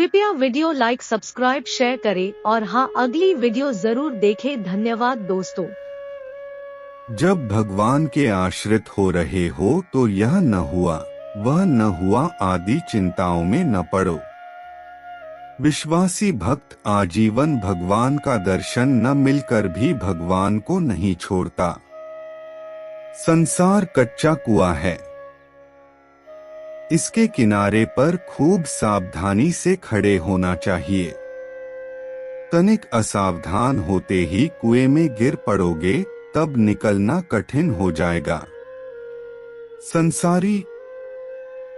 कृपया video like subscribe share करें और हाँ, अगली वीडियो जरूर देखें। धन्यवाद दोस्तों। जब भगवान के आश्रित हो रहे हो तो यह न हुआ वह न हुआ आदि चिंताओं में न पड़ो। विश्वासी भक्त आजीवन भगवान का दर्शन न मिलकर भी भगवान को नहीं छोड़ता। संसार कच्चा कुआं है, इसके किनारे पर खूब सावधानी से खड़े होना चाहिए। तनिक असावधान होते ही कुएं में गिर पड़ोगे, तब निकलना कठिन हो जाएगा। संसारी,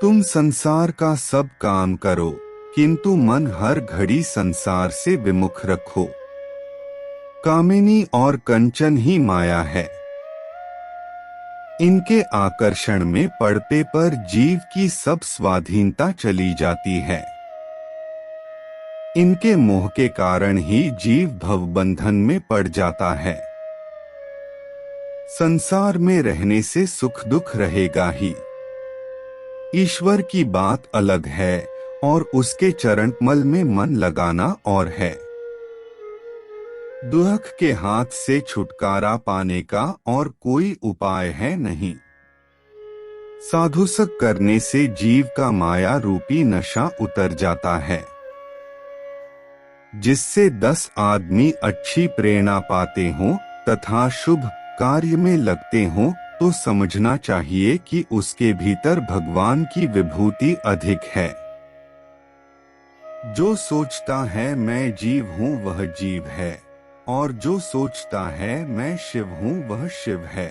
तुम संसार का सब काम करो, किंतु मन हर घड़ी संसार से विमुख रखो। कामिनी और कंचन ही माया है। इनके आकर्षण में पड़ने पर जीव की सब स्वाधीनता चली जाती है। इनके मोह के कारण ही जीव भवबंधन में पड़ जाता है। संसार में रहने से सुख दुख रहेगा ही। ईश्वर की बात अलग है और उसके चरणकमल में मन लगाना और है। दुख के हाथ से छुटकारा पाने का और कोई उपाय है नहीं। साधुसक करने से जीव का माया रूपी नशा उतर जाता है, जिससे 10 आदमी अच्छी प्रेरणा पाते हों तथा शुभ कार्य में लगते हों, तो समझना चाहिए कि उसके भीतर भगवान की विभूति अधिक है। जो सोचता है मैं जीव हूँ वह जीव है, और जो सोचता है मैं शिव हूँ वह शिव है।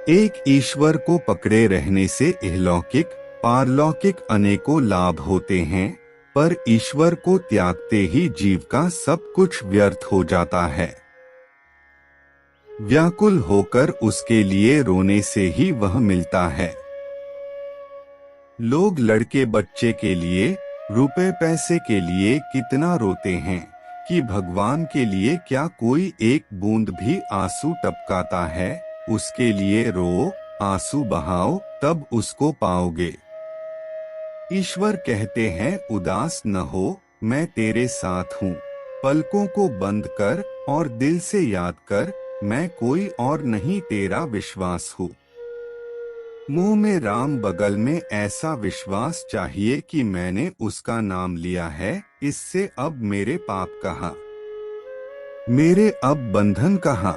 एक ईश्वर को पकड़े रहने से इहलौकिक पारलौकिक अनेकों लाभ होते हैं, पर ईश्वर को त्यागते ही जीव का सब कुछ व्यर्थ हो जाता है। व्याकुल होकर उसके लिए रोने से ही वह मिलता है। लोग लड़के बच्चे के लिए, रुपए पैसे के लिए कितना रोते हैं कि भगवान के लिए क्या कोई एक बूंद भी आंसू टपकाता है। उसके लिए रो, आंसू बहाओ, तब उसको पाओगे। ईश्वर कहते हैं उदास न हो, मैं तेरे साथ हूँ। पलकों को बंद कर और दिल से याद कर, मैं कोई और नहीं तेरा विश्वास हूँ। मुंह में राम बगल में ऐसा विश्वास चाहिए कि मैंने उसका नाम लिया है, इससे अब मेरे पाप कहाँ, मेरे अब बंधन कहाँ।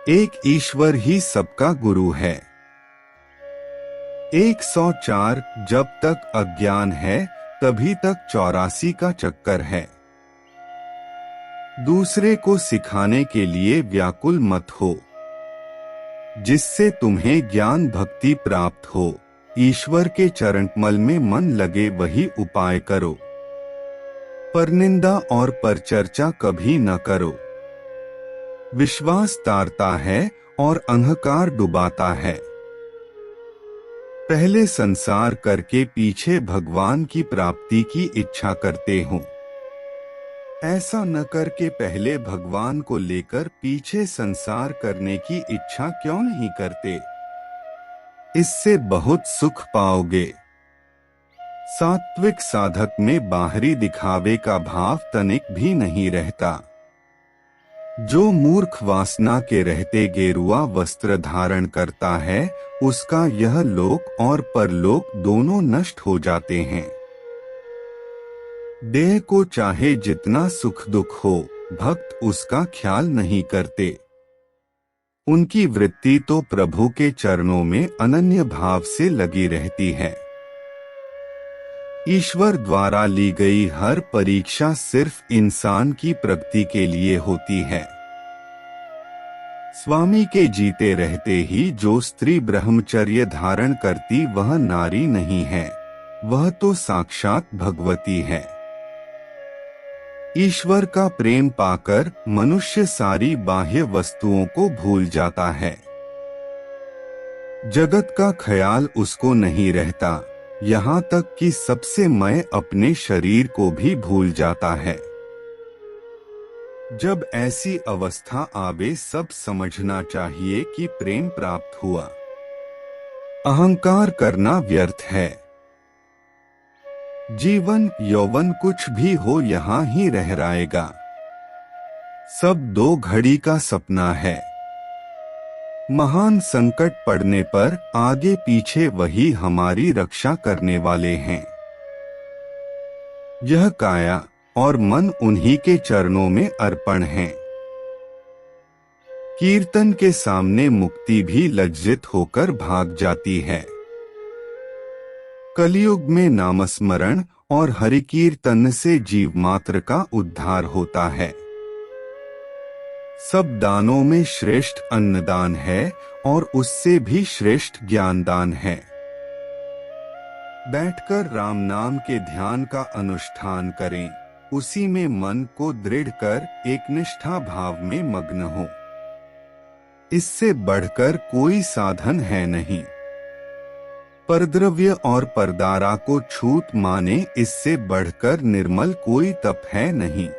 एक ईश्वर ही सबका गुरु है। 104 जब तक अज्ञान है तभी तक 84 का चक्कर है। दूसरे को सिखाने के लिए व्याकुल मत हो, जिससे तुम्हें ज्ञान भक्ति प्राप्त हो। ईश्वर के चरणकमल में मन लगे वही उपाय करो। परनिंदा और परचर्चा कभी न करो। विश्वास तारता है और अहंकार डुबाता है। पहले संसार करके पीछे भगवान की प्राप्ति की इच्छा करते हो। ऐसा न करके पहले भगवान को लेकर पीछे संसार करने की इच्छा क्यों नहीं करते? इससे बहुत सुख पाओगे। सात्विक साधक में बाहरी दिखावे का भाव तनिक भी नहीं रहता। जो मूर्ख वासना के रहते गेरुआ वस्त्र धारण करता है, उसका यह लोक और परलोक दोनों नष्ट हो जाते हैं। देह को चाहे जितना सुख दुख हो, भक्त उसका ख्याल नहीं करते। उनकी वृत्ति तो प्रभु के चरणों में अनन्य भाव से लगी रहती है। ईश्वर द्वारा ली गई हर परीक्षा सिर्फ इंसान की प्रगति के लिए होती है। स्वामी के जीते रहते ही जो स्त्री ब्रह्मचर्य धारण करती वह नारी नहीं है, वह तो साक्षात भगवती है। ईश्वर का प्रेम पाकर मनुष्य सारी बाह्य वस्तुओं को भूल जाता है। जगत का ख्याल उसको नहीं रहता, यहाँ तक कि सबसे मैं अपने शरीर को भी भूल जाता है। जब ऐसी अवस्था आवे सब समझना चाहिए कि प्रेम प्राप्त हुआ। अहंकार करना व्यर्थ है। जीवन यौवन कुछ भी हो यहाँ ही रहराएगा। सब 2 घड़ी का सपना है। महान संकट पड़ने पर आगे पीछे वही हमारी रक्षा करने वाले हैं। यह काया और मन उन्हीं के चरणों में अर्पण है। कीर्तन के सामने मुक्ति भी लज्जित होकर भाग जाती है। कलयुग में नामस्मरण और हरि कीर्तन से जीव मात्र का उद्धार होता है। सब दानों में श्रेष्ठ अन्नदान है और उससे भी श्रेष्ठ ज्ञानदान है। बैठकर राम नाम के ध्यान का अनुष्ठान करें, उसी में मन को दृढ़ कर एक निष्ठा भाव में मग्न हो। इससे बढ़कर कोई साधन है नहीं। परद्रव्य और परदारा को छूत माने, इससे बढ़कर निर्मल कोई तप है नहीं।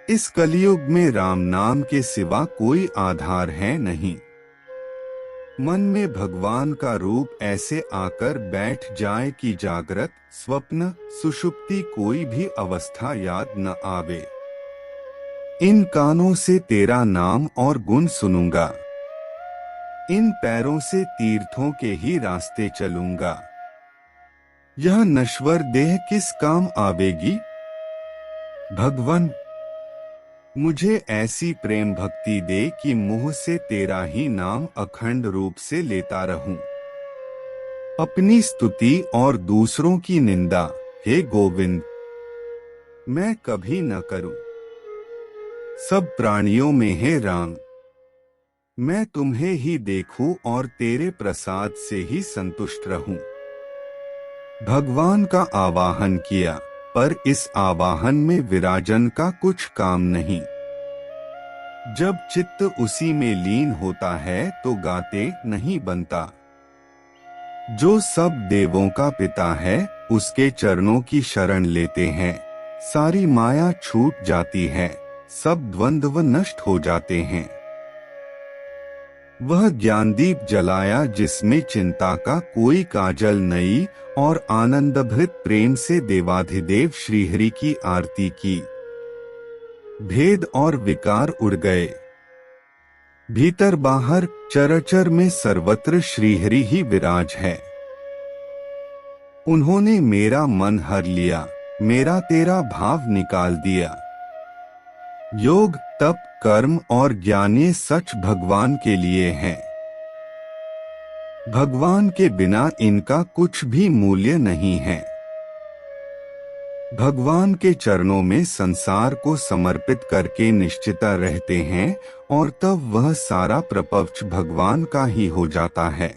इस कलयुग में राम नाम के सिवा कोई आधार है नहीं। मन में भगवान का रूप ऐसे आकर बैठ जाए कि जागृत, स्वप्न, सुषुप्ति कोई भी अवस्था याद न आवे। इन कानों से तेरा नाम और गुण सुनूंगा, इन पैरों से तीर्थों के ही रास्ते चलूंगा। यह नश्वर देह किस काम आवेगी? भगवान, मुझे ऐसी प्रेम भक्ति दे कि मुंह से तेरा ही नाम अखंड रूप से लेता रहूं। अपनी स्तुति और दूसरों की निंदा, हे गोविंद, मैं कभी न करूं। सब प्राणियों में हे राम, मैं तुम्हें ही देखूं और तेरे प्रसाद से ही संतुष्ट रहूं। भगवान का आवाहन किया, पर इस आवाहन में विराजन का कुछ काम नहीं। जब चित्त उसी में लीन होता है तो गाते नहीं बनता। जो सब देवों का पिता है, उसके चरणों की शरण लेते हैं, सारी माया छूट जाती है, सब द्वंद्व नष्ट हो जाते हैं। वह ज्ञानदीप जलाया जिसमें चिंता का कोई काजल नहीं, और आनंदभृत प्रेम से देवाधिदेव श्रीहरि की आरती की। भेद और विकार उड़ गए। भीतर बाहर चराचर में सर्वत्र श्रीहरि ही विराज है। उन्होंने मेरा मन हर लिया, मेरा तेरा भाव निकाल दिया। योग, तप, कर्म और ज्ञान ये सच भगवान के लिए हैं। भगवान के बिना इनका कुछ भी मूल्य नहीं है। भगवान के चरणों में संसार को समर्पित करके निश्चिता रहते हैं और तब वह सारा प्रपंच भगवान का ही हो जाता है।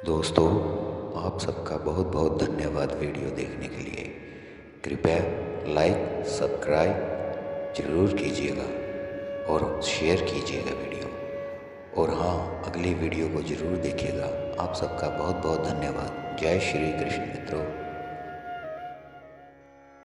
दोस्तों, आप सबका बहुत बहुत धन्यवाद वीडियो देखने के लिए। कृपया लाइक, सब्सक्राइब जरूर कीजिएगा और शेयर कीजिएगा वीडियो। और हाँ, अगली वीडियो को जरूर देखिएगा। आप सबका बहुत बहुत धन्यवाद। जय श्री कृष्ण मित्रों।